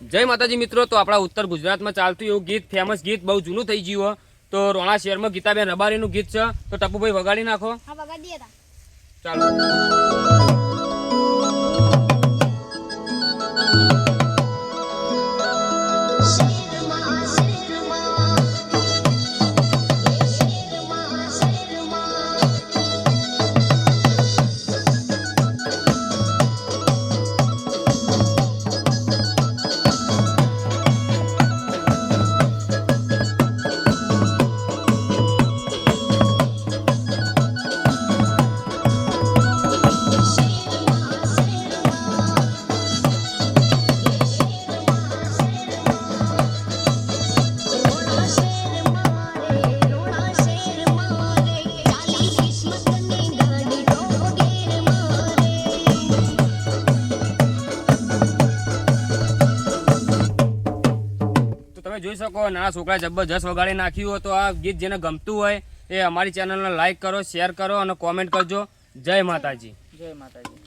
જય માતાજી મિત્રો, તો આપણા ઉત્તર ગુજરાતમાં ચાલતું એવું ગીત, ફેમસ ગીત, બહુ જૂનું થઈ ગયું. તો રોણા શહેરમાં ગીતાબેન રબારીનું ગીત છે, તો ટપુભાઈ વગાડી નાખો. હા, વગાડી દે. ચાલો. જોઈ શકો નાના છોકરા જબરજસ્ત વગાડી નાખ્યું હોય. તો આ ગીત જેને ગમતું હોય એ અમારી ચેનલને લાઈક કરો, શેર કરો અને કોમેન્ટ કરજો. જય માતાજી. જય માતાજી.